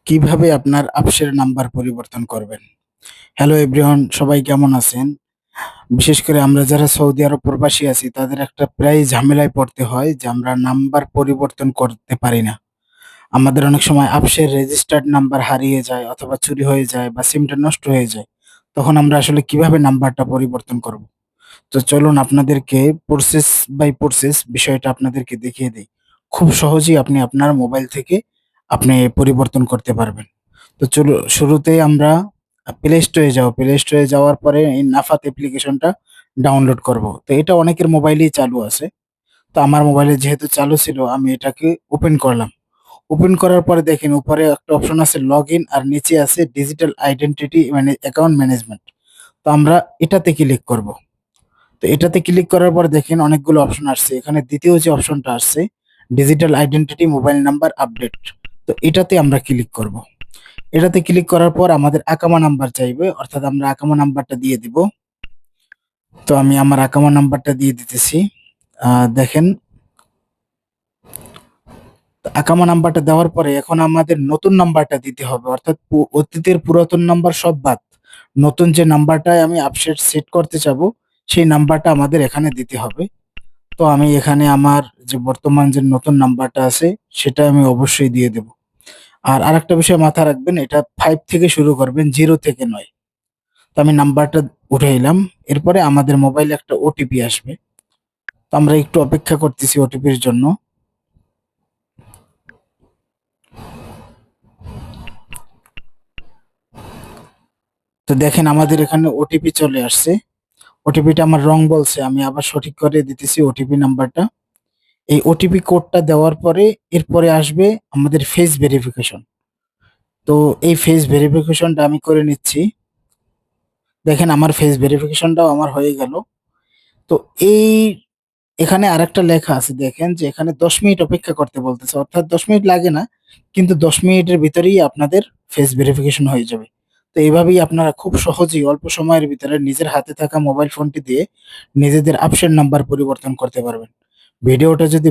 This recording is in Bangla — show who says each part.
Speaker 1: কিভাবে আপনার আপসের নাম্বার পরিবর্তন করবেন? হ্যালো এভরিওয়ান, সবাই কেমন আছেন? বিশেষ করে আমরা যারা সৌদি আরব প্রবাসী আছি তাদের একটা প্রায় ঝামেলায় পড়তে হয় যে আমরা নাম্বার পরিবর্তন করতে পারি না। আমাদের অনেক সময় আপসের রেজিস্টার্ড নাম্বার হারিয়ে যায় অথবা চুরি হয়ে যায় বা সিমটা নষ্ট হয়ে যায়। তখন আমরা আসলে কিভাবে নাম্বারটা পরিবর্তন করব? তো চলুন আপনাদেরকে প্রসেস বাই প্রসেস বিষয়টা আপনাদেরকে দেখিয়ে দেই। খুব সহজেই আপনি আপনার মোবাইল থেকে পরিবর্তন করতে পারবেন। তো শুরুতেই আমরা প্লে স্টোরে যাব। প্লে স্টোরে যাওয়ার পরে এই নাফাত অ্যাপ্লিকেশনটা ডাউনলোড করব। তো এটা অনেকের মোবাইলেই চালু আছে। তো আমার মোবাইলে যেহেতু চালু ছিল আমি এটাকে ওপেন করলাম। ওপেন করার পরে দেখেন উপরে একটা অপশন আছে লগইন আর নিচে আছে ডিজিটাল আইডেন্টিটি মানে অ্যাকাউন্ট ম্যানেজমেন্ট। তো আমরা এটাতে ক্লিক করব। তো এটাতে ক্লিক করার পর দেখেন অনেকগুলো অপশন আসছে। এখানে ২য় যে অপশনটা আসছে digital identity mobile number update. তো এটাতে আমরা ক্লিক করব। এটাতে ক্লিক করার পর আমাদের আকামা নাম্বার চাইবে। অর্থাৎ আমরা আকামা নাম্বারটা দিয়ে দিব। তো আমি আমার আকামা নাম্বারটা দিয়ে দিতেছি। দেখেন আকামা নাম্বারটা দেওয়ার পরে এখন আমাদের নতুন নাম্বারটা দিতে হবে। অর্থাৎ অতীতের পুরাতন নাম্বার সব বাদ। নতুন যে নাম্বারটায় আমি আপডেট সেট করতে চাবো সেই নাম্বারটা আমাদের এখানে দিতে হবে। তো আমি এখানে আমার যে বর্তমান যে নতুন নাম্বারটা আছে সেটা আমি অবশ্যই দিয়ে দেব। আর আরেকটা বিষয় মাথায় রাখবেন, এটা ৫ থেকে শুরু করবেন, ০ থেকে নয়। তো আমি নাম্বারটা উঠাইলাম। এরপরে আমাদের মোবাইলে একটা ওটিপি আসবে। তো আমরা একটু অপেক্ষা করতেছি ওটিপির জন্য। তো দেখেন আমাদের এখানে ওটিপি চলে আসছে। ওটিপিটা আমার রং বলছে। আমি আবার সঠিক করে দিতেছি ওটিপি নাম্বারটা। এই ওটিপি কোডটা দেওয়ার পরে এরপরে আসবে আমাদের ফেস ভেরিফিকেশন। তো এই ফেস ভেরিফিকেশনটা আমি করে নিচ্ছি। দেখেন আমার ফেস ভেরিফিকেশনটাও আমার হয়ে গেল। তো এই এখানে আরেকটা লেখা আছে, দেখেন যে এখানে ১০ মিনিট অপেক্ষা করতে বলতেছে। অর্থাৎ ১০ মিনিট লাগে না। কিন্তু ১০ মিনিটের ভিতরেই আপনাদের ফেস ভেরিফিকেশন হয়ে যাবে। তো এভাবেই আপনারা খুব সহজেই অল্প সময়ের ভিতরে নিজের হাতে থাকা মোবাইল ফোনটি দিয়ে নিজেদের আপসের নাম্বার পরিবর্তন করতে পারবেন। ভিডিওটা যদি